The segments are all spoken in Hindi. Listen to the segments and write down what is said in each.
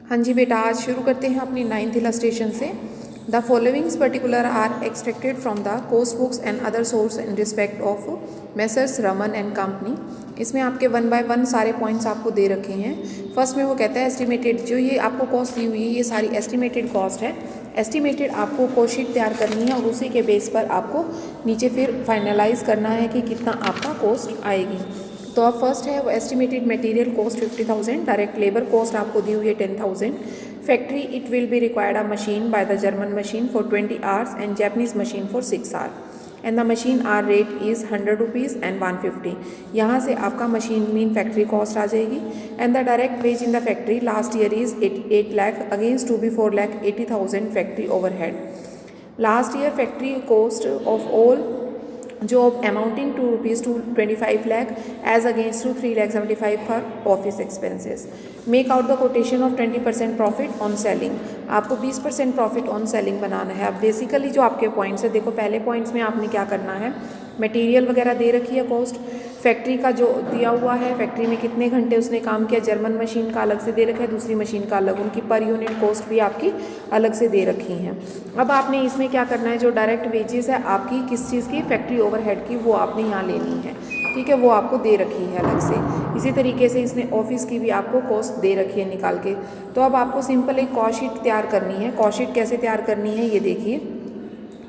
हाँ जी बेटा, आज शुरू करते हैं अपनी 9th इलस्ट्रेशन से। The followings particular are extracted from the course books and other source in respect of messrs Raman and company. इसमें आपके 1 बाय 1 सारे पॉइंट्स आपको दे रखे हैं। फर्स्ट में वो कहता है एस्टिमेटेड, जो ये आपको कॉस्ट दी हुई है ये सारी एस्टिमेटेड कॉस्ट है। एस्टिमेटेड आपको कॉस्ट शीट तैयार करनी है और उसी के बेस पर आपको नीचे फिर फाइनलाइज करना है कि कितना आपका कॉस्ट आएगी। तो अब फर्स्ट है वो estimated material cost 50,000, direct labour cost आपको दी हुई है 10,000। Factory it will be required a machine by the German machine for 20 hours and Japanese machine for 6 hour and the machine are rate is 100 rupees and 150। यहाँ से आपका मशीन मीन फैक्ट्री कॉस्ट आ जाएगी। And the direct wage in the factory last year is 8 lakh against to B 4,80,000 factory overhead. Last year factory cost of all job amounting to rupees 25 lakh as against to 3,75,000 for office expenses. Make out the quotation of 20% profit on selling. आपको 20% प्रॉफिट ऑन सेलिंग बनाना है। अब बेसिकली जो आपके पॉइंट्स है, देखो पहले पॉइंट्स में आपने क्या करना है, मटेरियल वगैरह दे रखी है कॉस्ट, फैक्ट्री का जो दिया हुआ है, फैक्ट्री में कितने घंटे उसने काम किया, जर्मन मशीन का अलग से दे रखा है, दूसरी मशीन का अलग, उनकी पर यूनिट कॉस्ट भी आपकी अलग से दे रखी हैं। अब आपने इसमें क्या करना है, जो डायरेक्ट वेजेस है आपकी किस चीज़ की, फैक्ट्री ओवरहेड की, वो आपने यहाँ लेनी है। ठीक है, वो आपको दे रखी है अलग से। इसी तरीके से इसने ऑफिस की भी आपको कॉस्ट दे रखी है निकाल के। तो अब आपको सिंपल एक कॉस्ट शीट तैयार करनी है। कॉस्ट शीट कैसे तैयार करनी है ये देखिए।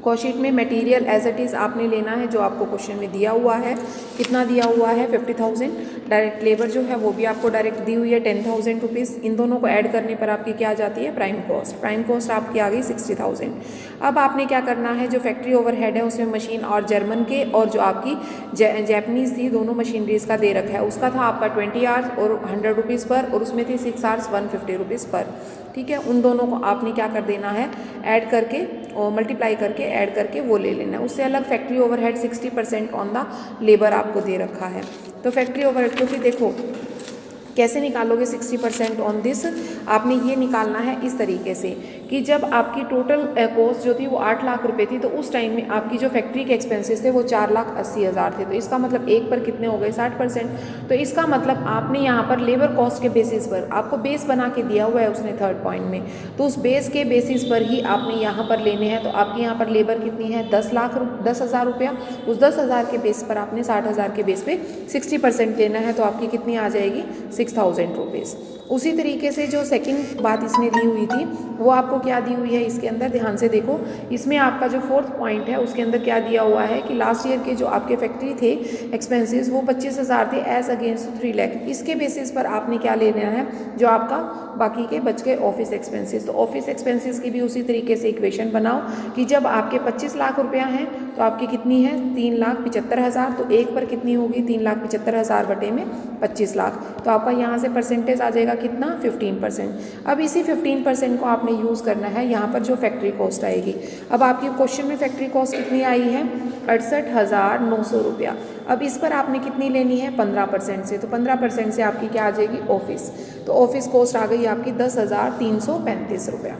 कॉस्ट शीट में मटेरियल एज इट इज़ आपने लेना है जो आपको क्वेश्चन में दिया हुआ है। कितना दिया हुआ है, 50,000। डायरेक्ट लेबर जो है वो भी आपको डायरेक्ट दी हुई है 10,000 रुपीज़। इन दोनों को ऐड करने पर आपकी क्या आ जाती है, प्राइम कॉस्ट। प्राइम कॉस्ट आपकी आ गई 60,000। अब आपने क्या करना है, जो फैक्ट्री ओवरहेड है उसमें मशीन और जर्मन के और जो आपकी जैपनीज़ थी दोनों मशीनरीज का दे रखा है, उसका था आपका 20 आवर्स और 100 रुपीज़ पर, और उसमें थी 6 आवर्स 150 रुपीज़ पर। ठीक है, उन दोनों को आपने क्या कर देना है, ऐड करके और मल्टीप्लाई करके ऐड करके वो ले लेना है। उससे अलग factory overhead 60% on the labour आपको दे रखा है। तो फैक्ट्री ओवरहेड, क्योंकि देखो कैसे निकालोगे 60% ऑन दिस, आपने ये निकालना है इस तरीके से कि जब आपकी टोटल कॉस्ट जो थी वो 8 लाख रुपए थी, तो उस टाइम में आपकी जो फैक्ट्री के एक्सपेंसेस थे वो 4,80,000 थे। तो इसका मतलब एक पर कितने हो गए, 60%। तो इसका मतलब आपने यहाँ पर लेबर कॉस्ट के बेसिस पर, आपको बेस बना के दिया हुआ है उसने थर्ड पॉइंट में, तो उस बेस के बेसिस पर ही आपने यहाँ पर लेने हैं। तो आपकी यहाँ पर लेबर कितनी है, 10,000 रुपया। उस 10,000 के बेस पर आपने 60,000 के बेस पे 60% लेना है, तो आपकी कितनी आ जाएगी, 6,000 रुपीज़। उसी तरीके से जो सेकंड बात इसने दी हुई थी वो आपको क्या दी हुई है, इसके अंदर ध्यान से देखो। इसमें आपका जो फोर्थ पॉइंट है उसके अंदर क्या दिया हुआ है कि लास्ट ईयर के जो आपके फैक्ट्री थे एक्सपेंसेस वो 25,000 थे एज अगेंस्ट 3 लाख। इसके बेसिस पर आपने क्या लेना है, जो आपका बाकी के बच गए ऑफिस एक्सपेंसेस। तो ऑफिस एक्सपेंसेस की भी उसी तरीके से इक्वेशन बनाओ कि जब आपके 25 लाख रुपया हैं तो आपकी कितनी है, 3,75,000। तो एक पर कितनी होगी, 3,75,000 बटे में 25 लाख। तो आपका यहाँ से परसेंटेज आ जाएगा कितना, 15%। अब इसी 15% को आपने यूज़ करना है यहाँ पर जो फैक्ट्री कॉस्ट आएगी। अब आपकी क्वेश्चन में फैक्ट्री कॉस्ट कितनी आई है, 68,900 रुपया। अब इस पर आपने कितनी लेनी है, 15% से। तो 15% से आपकी क्या आ जाएगी, ऑफिस। तो ऑफिस कॉस्ट आ गई आपकी 10,335 रुपया।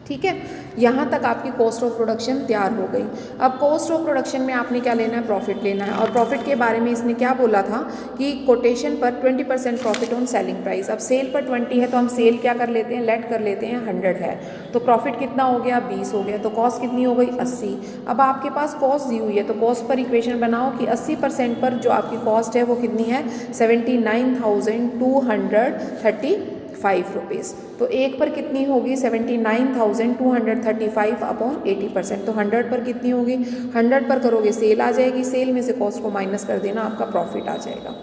ठीक है, यहाँ तक आपकी कॉस्ट ऑफ प्रोडक्शन तैयार हो गई। अब कॉस्ट ऑफ प्रोडक्शन में आपने क्या लेना है, प्रॉफिट लेना है। और प्रॉफिट के बारे में इसने क्या बोला था कि कोटेशन पर 20% प्रॉफिट ऑन सेलिंग प्राइस। अब सेल पर 20 है तो हम सेल क्या कर लेते हैं, लेट कर लेते हैं 100 है, तो प्रॉफिट कितना हो गया, 20 हो गया। तो कॉस्ट कितनी हो गई, 80। अब आपके पास कॉस्ट दी हुई है तो कॉस्ट पर इक्वेशन बनाओ कि 80% पर जो आपकी कॉस्ट है वो कितनी है, 79,235 रुपीज़। तो एक पर कितनी होगी, 79,235 अपॉन 80%। तो 100 पर कितनी होगी, 100 पर करोगे सेल आ जाएगी, सेल में से कॉस्ट को माइनस कर देना, आपका प्रॉफिट आ जाएगा।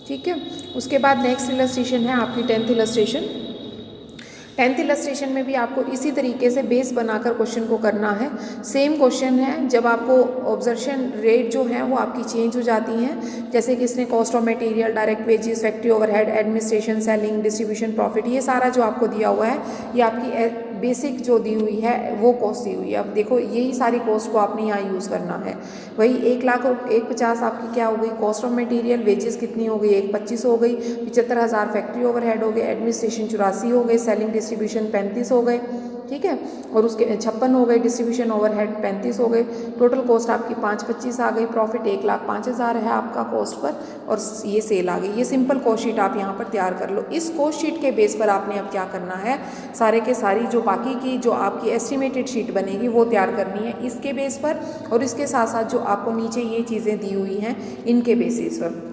ठीक है, उसके बाद नेक्स्ट इलस्ट्रेशन है आपकी 10th इलस्ट्रेशन। 10th इलस्ट्रेशन में भी आपको इसी तरीके से बेस बनाकर क्वेश्चन को करना है। सेम क्वेश्चन है, जब आपको ऑब्जर्वेशन रेट जो है वो आपकी चेंज हो जाती हैं, जैसे कि इसने cost of material, direct wages, factory overhead, administration, selling, distribution, profit, ये सारा जो आपको दिया हुआ है ये आपकी बेसिक जो दी हुई है वो कॉस्ट दी हुई है। अब देखो यही सारी कॉस्ट को आपने यहाँ यूज़ करना है। वही 1,50,000 आपकी क्या हो गई, कॉस्ट ऑफ मटेरियल, वेजेस कितनी हो गई, 1,25 हो गई, 75,000 फैक्ट्री ओवरहेड हो गए, एडमिनिस्ट्रेशन 84 हो गए, सेलिंग डिस्ट्रीब्यूशन 35 हो गए। ठीक है। और उसके 56 हो गए, डिस्ट्रीब्यूशन ओवरहेड 35 हो गए, टोटल कॉस्ट आपकी 525 आ गई, प्रॉफिट 1,05,000 है आपका कॉस्ट पर, और ये सेल आ गई। ये सिंपल कॉस्ट शीट आप यहाँ पर तैयार कर लो। इस कॉस्ट शीट के बेस पर आपने अब क्या करना है, सारे के सारी जो बाकी की जो आपकी एस्टिमेटेड शीट बनेगी वो तैयार करनी है इसके बेस पर, और इसके साथ साथ जो आपको नीचे ये चीज़ें दी हुई हैं इनके बेसिस पर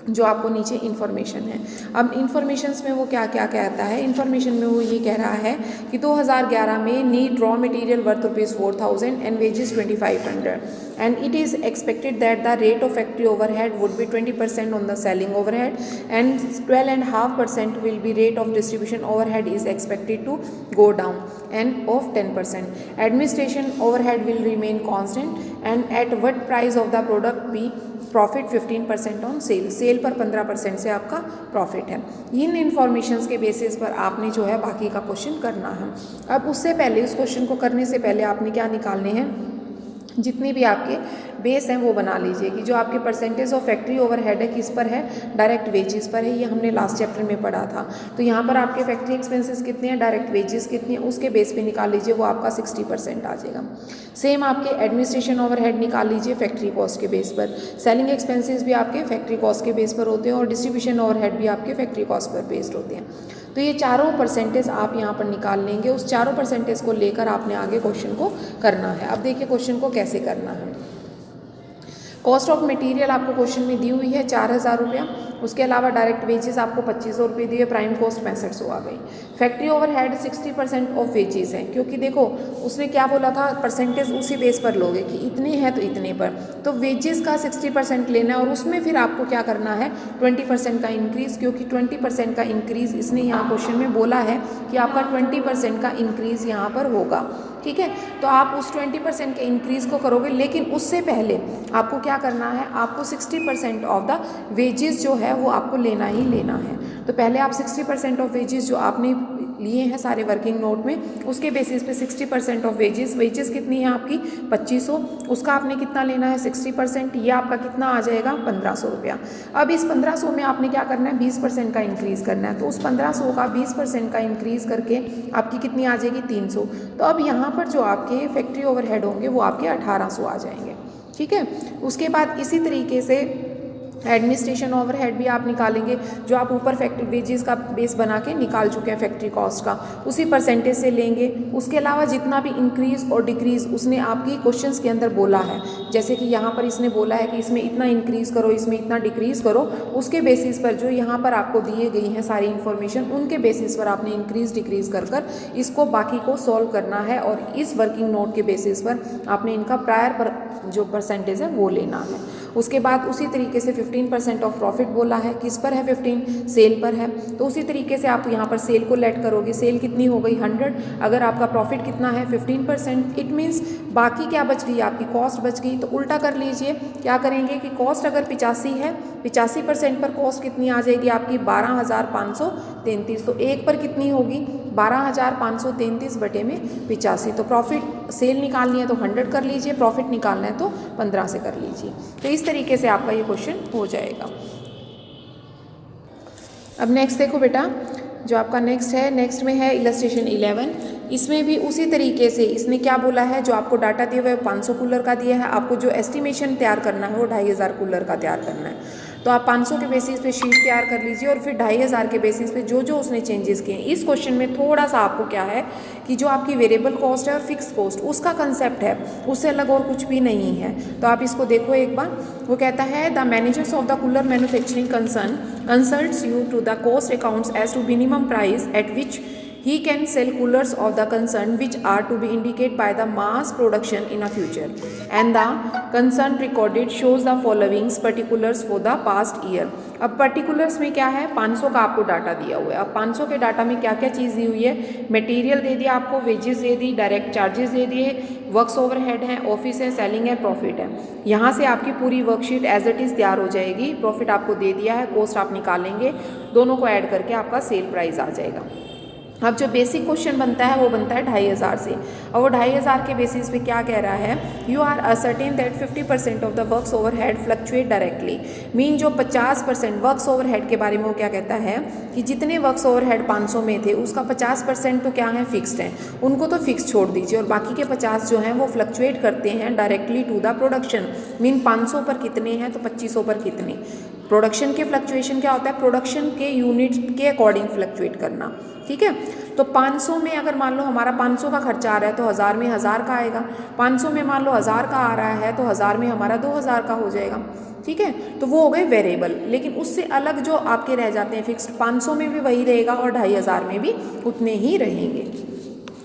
जो आपको नीचे इन्फॉर्मेशन है। अब इन्फॉर्मेशंस में वो क्या क्या कहता है, इन्फॉर्मेशन में वो ये कह रहा है कि 2011 में need raw material worth ₹4,000 and wages 2,500 and it is expected that the rate of factory overhead would be 20% on the selling overhead and 12.5% will be rate of distribution overhead is expected to go down and of 10%. Administration overhead will remain constant and at what price of the product be profit 15% on sale, sale पर 15% से आपका प्रॉफिट है। इन इन्फॉर्मेशंस के बेसिस पर आपने जो है बाकी का क्वेश्चन करना है। अब उससे पहले, उस क्वेश्चन को करने से पहले आपने क्या निकालने हैं, जितनी भी आपके बेस हैं वो बना लीजिए कि जो आपके परसेंटेज ऑफ फैक्ट्री ओवरहेड है किस पर है, डायरेक्ट वेजेस पर है। ये हमने लास्ट चैप्टर में पढ़ा था। तो यहाँ पर आपके फैक्ट्री एक्सपेंसेस कितने हैं, डायरेक्ट वेजेस कितनी है, उसके बेस पे निकाल लीजिए, वो आपका 60% आ जाएगा। सेम आपके एडमिनिस्ट्रेशन ओवरहेड निकाल लीजिए फैक्ट्री कॉस्ट के बेस पर, सेलिंग एक्सपेंसेस भी आपके फैक्ट्री कॉस्ट के बेस पर होते हैं और डिस्ट्रीब्यूशन ओवरहेड भी आपके फैक्ट्री कॉस्ट पर बेस्ड होते हैं। तो ये चारों परसेंटेज आप यहाँ पर निकाल लेंगे, उस चारों परसेंटेज को लेकर आपने आगे क्वेश्चन को करना है। अब देखिए क्वेश्चन को कैसे करना है। कॉस्ट ऑफ मटेरियल आपको क्वेश्चन में दी हुई है 4,000 रुपया, उसके अलावा डायरेक्ट वेजेस आपको 2,500 रुपये दिए, प्राइम कॉस्ट 6500 आ गई। फैक्ट्री ओवरहेड 60% ऑफ वेजेस है, क्योंकि देखो उसने क्या बोला था, परसेंटेज उसी बेस पर लोगे कि इतने हैं तो इतने पर, तो वेजेस का 60% लेना है और उसमें फिर आपको क्या करना है 20% का इंक्रीज़, क्योंकि 20% का इंक्रीज़ इसने यहाँ क्वेश्चन में बोला है कि आपका 20% का इंक्रीज़ यहाँ पर होगा। ठीक है, तो आप उस 20% के इंक्रीज़ को करोगे, लेकिन उससे पहले आपको क्या करना है, आपको 60% ऑफ द वेजेस जो है वो आपको लेना ही लेना है। तो पहले आप 60% ऑफ वेजेस जो आपने लिए हैं सारे वर्किंग नोट में, उसके बेसिस पे 60% ऑफ वेजेस कितनी है आपकी 2,500, उसका आपने कितना लेना है 60%, ये आपका कितना आ जाएगा 1,500 रुपया। अब इस 1,500 में आपने क्या करना है 20% का इंक्रीज़ करना है, तो उस 1,500 का 20% का इंक्रीज़ करके आपकी कितनी आ जाएगी 300। तो अब यहाँ पर जो आपके फैक्ट्री ओवरहेड होंगे वो आपके 1,800 आ जाएंगे। ठीक है, उसके बाद इसी तरीके से एडमिनिस्ट्रेशन ओवरहेड भी आप निकालेंगे, जो आप ऊपर फैक्ट्री वेजेस का बेस बना के निकाल चुके हैं फैक्ट्री कॉस्ट का, उसी परसेंटेज से लेंगे। उसके अलावा जितना भी इंक्रीज़ और डिक्रीज़ उसने आपकी क्वेश्चंस के अंदर बोला है, जैसे कि यहाँ पर इसने बोला है कि इसमें इतना इंक्रीज़ करो, इसमें इतना डिक्रीज़ करो, उसके बेसिस पर जो यहाँ पर आपको दिए गई हैं सारी इन्फॉर्मेशन, उनके बेसिस पर आपने इंक्रीज़ डिक्रीज़ कर कर इसको बाकी को सॉल्व करना है, और इस वर्किंग नोट के बेसिस पर आपने इनका प्रायर पर जो परसेंटेज है वो लेना है। उसके बाद उसी तरीके से 15% ऑफ प्रॉफिट बोला है, किस पर है 15, सेल पर है, तो उसी तरीके से आप यहाँ पर सेल को लेट करोगे, सेल कितनी हो गई 100, अगर आपका प्रॉफिट कितना है 15%, इट मीन्स बाकी क्या बच गई आपकी कॉस्ट बच गई। तो उल्टा कर लीजिए, क्या करेंगे कि कॉस्ट अगर 85 है, 85% पर कॉस्ट कितनी आ जाएगी आपकी 12,533, तो एक पर कितनी होगी 12,533 बटे में 85। तो प्रॉफिट सेल निकालनी है तो 100 कर लीजिए, प्रॉफिट निकालना है तो 15 से कर लीजिए। तो इस तरीके से आपका ये क्वेश्चन हो जाएगा। अब नेक्स्ट देखो बेटा, जो आपका नेक्स्ट है, नेक्स्ट में है इलस्ट्रेशन 11। इसमें भी उसी तरीके से इसने क्या बोला है, जो आपको डाटा दिया हुआ है 500 कूलर का दिया है, आपको जो एस्टिमेशन तैयार करना है वो 2,500 कूलर का तैयार करना है। तो आप 500 के बेसिस पे शीट तैयार कर लीजिए और फिर 2,500 के बेसिस पे जो जो उसने चेंजेस किए। इस क्वेश्चन में थोड़ा सा आपको क्या है कि जो आपकी वेरिएबल कॉस्ट है और फिक्स कॉस्ट, उसका कंसेप्ट है, उससे अलग और कुछ भी नहीं है। तो आप इसको देखो एक बार। वो कहता है the managers of the cooler manufacturing concern consults you to the cost accounts as to minimum price at which he can sell coolers of the concern which are to be indicated by the mass production in a future, and the concern recorded shows the following particulars for the past year। अब पर्टिकुलर्स में क्या है, 500 का आपको डाटा दिया हुआ है। अब 500 के डाटा में क्या क्या चीज़ दी हुई है, मटेरियल दे दिया आपको, वेजेस दे दी, डायरेक्ट चार्जेस दे दिए, वर्क्स ओवरहेड है, ऑफिस है, सेलिंग है, प्रॉफिट है। यहाँ से आपकी पूरी वर्कशीट एज इट इज़ तैयार हो जाएगी। प्रॉफिट आपको दे दिया है, कॉस्ट आप निकालेंगे, दोनों को ऐड करके आपका सेल प्राइस आ जाएगा। अब जो बेसिक क्वेश्चन बनता है वो बनता है 2500 से, और वो 2500 के बेसिस पे क्या कह रहा है, you are ascertain that 50% of the works overhead fluctuate directly. Mean जो 50% वर्क्स ओवरहेड के बारे में वो क्या कहता है कि जितने वर्क्स ओवरहेड 500 में थे उसका 50% तो क्या है, फिक्स्ड है, उनको तो फिक्स छोड़ दीजिए, और बाकी के 50 जो हैं वो फ्लक्चुएट करते हैं directly to the production. Mean 500 पर कितने हैं तो 2500 पर कितने। प्रोडक्शन के फ्लक्चुएशन क्या होता है, प्रोडक्शन के यूनिट के अकॉर्डिंग फ्लक्चुएट करना, ठीक है। तो 500 में अगर मान लो हमारा 500 का खर्चा आ रहा है तो 1000 में 1000 का आएगा, 500 में मान लो 1000 का आ रहा है तो 1000 में हमारा 2000 का हो जाएगा, ठीक है। तो वो हो गए वेरिएबल। लेकिन उससे अलग जो आपके रह जाते हैं फिक्स्ड, 500 में भी वही रहेगा और 2500 में भी उतने ही रहेंगे।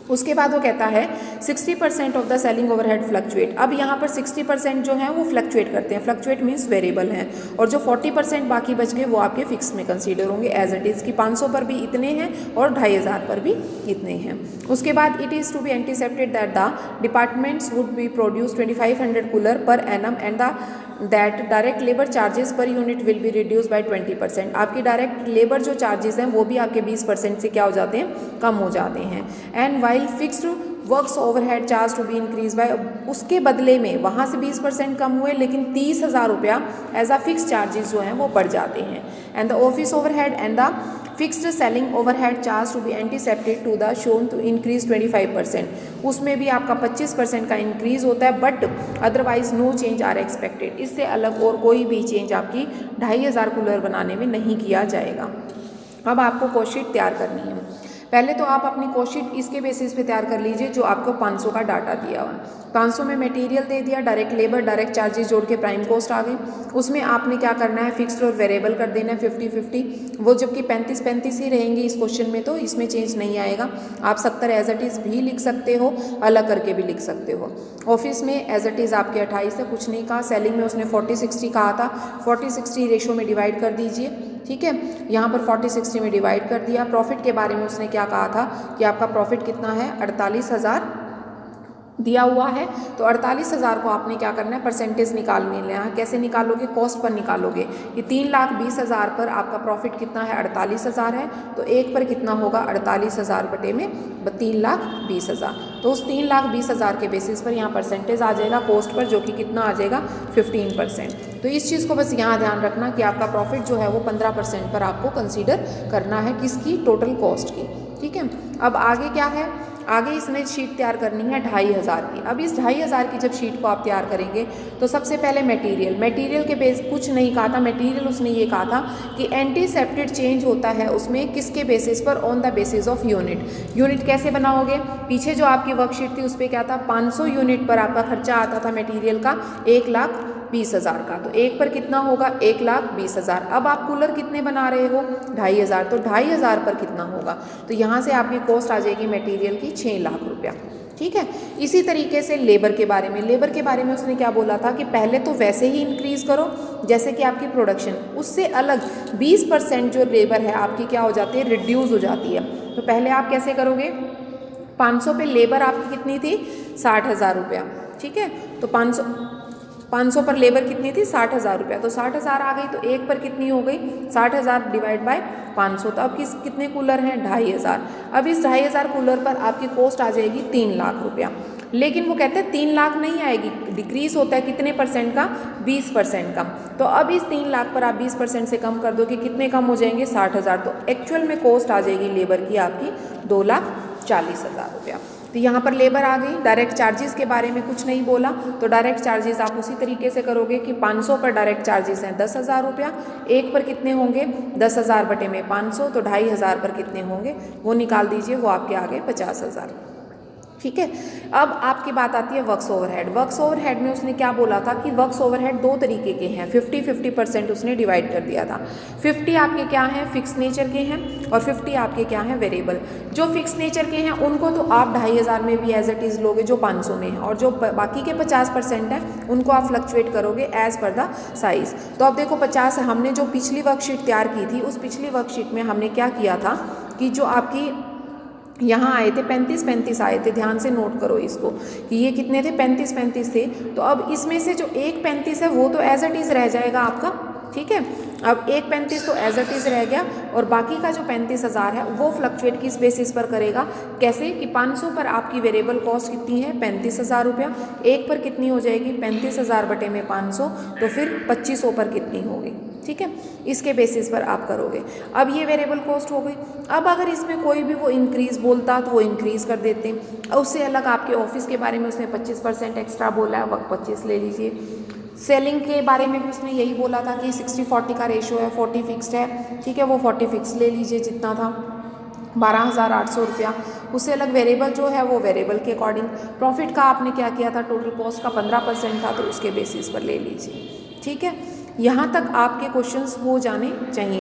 उसके बाद वो कहता है 60% of the selling overhead fluctuate. अब यहाँ पर 60% जो है वो फ्लक्चुएट करते हैं, फ्लक्चुएट मीन्स वेरिएबल हैं, और जो 40% बाकी बच गए वो आपके फिक्स में कंसीडर होंगे एज इट इज़, कि 500 पर भी इतने हैं और 2500 पर भी इतने हैं। उसके बाद it is to be anticipated that the departments would be produce 2500 cooler per annum and the that direct labour charges per unit will be reduce by 20%। आपकी डायरेक्ट लेबर जो चार्जेस हैं वो भी आपके 20% से क्या हो जाते हैं, कम हो जाते हैं। And while fixed works overhead charge to be increase by, उसके बदले में वहाँ से 20% कम हुए लेकिन 30,000 रुपया एज अ फिक्स चार्जेस जो हैं वो बढ़ जाते हैं। And the office overhead and the fixed selling overhead charge to be anticipated to the shown to increase 25%। उसमें भी आपका 25% का इंक्रीज होता है, but otherwise no change are expected. इससे अलग और कोई भी चेंज आपकी 2500 कूलर बनाने में नहीं किया जाएगा। अब आपको कॉस्टशीट तैयार करनी है। पहले तो आप अपनी कॉस्टशीट इसके बेसिस पे तैयार कर लीजिए जो आपको 500 का डाटा दिया हुआ है। 500 में मटेरियल दे दिया, डायरेक्ट लेबर डायरेक्ट चार्जेस जोड़ के प्राइम कॉस्ट आ गई। उसमें आपने क्या करना है, फिक्स्ड और वेरिएबल कर देना है 50-50। वो जबकि 35-35 ही रहेंगे इस क्वेश्चन में, तो इसमें चेंज नहीं आएगा। आप 70 एज इट इज़ भी लिख सकते हो, अलग करके भी लिख सकते हो। ऑफिस में एज इट इज़ आपके 28 है, कुछ नहीं कहा। सेलिंग में उसने 40-60 कहा था, 40-60 रेशो में डिवाइड कर दीजिए, ठीक है। यहाँ पर 40-60 में डिवाइड कर दिया। प्रॉफिट के बारे में उसने क्या कहा था कि आपका प्रॉफिट कितना है, 48,000 दिया हुआ है। तो 48,000 को आपने क्या करना है, परसेंटेज निकाल लेना है। कैसे निकालोगे, कॉस्ट पर निकालोगे। ये 3,20,000 पर आपका प्रॉफिट कितना है, 48,000 है। तो एक पर कितना होगा, 48,000 बटे में 3,20,000। तो उस 3,20,000 के बेसिस पर यहाँ परसेंटेज आ जाएगा कॉस्ट पर, जो कि कितना आ जाएगा, 15%। तो इस चीज़ को बस यहाँ ध्यान रखना कि आपका प्रॉफिट जो है वो 15% पर आपको कंसीडर करना है, किसकी, टोटल कॉस्ट की, ठीक है। अब आगे क्या है, आगे इसमें शीट तैयार करनी है 2500 की। अब इस 2500 की जब शीट को आप तैयार करेंगे तो सबसे पहले मटेरियल के बेस कुछ नहीं कहा था। मटेरियल उसने ये कहा था कि एंटीसेप्टेड चेंज होता है उसमें किसके बेसिस पर, on the basis of unit. Unit कैसे बनाओगे, पीछे जो आपकी वर्कशीट थी उस पर क्या था, 500 यूनिट पर आपका खर्चा आता था मटेरियल का 1,20,000 का। तो एक पर कितना होगा, 1,20,000। अब आप कूलर कितने बना रहे हो, 2500, तो 2500 पर कितना होगा, तो यहाँ से आपकी कॉस्ट आ जाएगी मटेरियल की 6 लाख रुपया, ठीक है। इसी तरीके से लेबर के बारे में उसने क्या बोला था कि पहले तो वैसे ही इंक्रीज करो जैसे कि आपकी प्रोडक्शन, उससे अलग 20% जो लेबर है आपकी क्या हो जाती है, रिड्यूस हो जाती है। तो पहले आप कैसे करोगे, 500 पे लेबर आपकी कितनी थी, 60,000 रुपया, ठीक है। तो 500 पर लेबर कितनी थी, 60,000 रुपया। तो 60,000 आ गई, तो एक पर कितनी हो गई, 60,000 डिवाइड बाय 500। तो अब कितने कूलर हैं, 2500। अब इस 2500 कूलर पर आपकी कॉस्ट आ जाएगी 3 लाख रुपया। लेकिन वो कहते हैं 3 लाख नहीं आएगी, डिक्रीज होता है कितने परसेंट का, 20% कम। तो अब इस 3 लाख पर आप 20% से कम कर दो कि कितने कम हो जाएंगे, 60,000। तो एक्चुअल में कॉस्ट आ जाएगी लेबर की आपकी 2,40,000 रुपया। तो यहाँ पर लेबर आ गई। डायरेक्ट चार्जेस के बारे में कुछ नहीं बोला, तो डायरेक्ट चार्जेस आप उसी तरीके से करोगे कि 500 पर डायरेक्ट चार्जेस हैं 10,000 रुपया, एक पर कितने होंगे, 10,000 बटे में 500, तो 2,500 पर कितने होंगे वो निकाल दीजिए, वो आपके आ गए 50,000, ठीक है। अब आपकी बात आती है वर्क्स ओवरहेड। वर्क्स ओवरहेड में उसने क्या बोला था कि वर्क्स ओवरहेड 2 तरीके के हैं, 50-50% उसने डिवाइड कर दिया था। 50 आपके क्या हैं, फिक्स नेचर के हैं, और 50 आपके क्या हैं, वेरिएबल। जो फिक्स नेचर के हैं उनको तो आप 2,500 में भी एज इट इज़ लोगे जो 500 में है, और जो बाकी के 50% हैं उनको आप फ्लक्चुएट करोगे एज पर द साइज़। तो अब देखो 50 हमने जो पिछली वर्कशीट तैयार की थी, उस पिछली वर्कशीट में हमने क्या किया था कि जो आपकी यहाँ आए थे 35-35 आए थे, ध्यान से नोट करो इसको कि ये कितने थे, 35-35 थे। तो अब इसमें से जो एक 35 है वो तो एज इट इज़ रह जाएगा आपका, ठीक है। अब एक 35 तो एज इट इज़ रह गया और बाकी का जो 35,000 है वो फ्लक्चुएट किस बेसिस पर करेगा, कैसे कि 500 पर आपकी वेरिएबल कॉस्ट कितनी है 35,000 रुपया, एक पर कितनी हो जाएगी 35,000 बटे में 500, तो फिर 2500 पर कितनी होगी, ठीक है, इसके बेसिस पर आप करोगे। अब ये वेरिएबल कॉस्ट हो गई। अब अगर इसमें कोई भी वो इंक्रीज़ बोलता तो वो इंक्रीज़ कर देते हैं। उससे अलग आपके ऑफिस के बारे में उसने 25% एक्स्ट्रा बोला है, वक्त 25 ले लीजिए। सेलिंग के बारे में भी उसने यही बोला था कि 60-40 का रेशो है, 40 फिक्स्ड है, ठीक है, वो 40 फिक्स ले लीजिए जितना था 12,800 रुपया। उससे अलग वेरिएबल जो है वो वेरिएबल के अकॉर्डिंग, प्रॉफिट का आपने क्या किया था, टोटल कॉस्ट का 15% था तो उसके बेसिस पर ले लीजिए, ठीक है। यहाँ तक आपके क्वेश्चंस हो जाने चाहिए।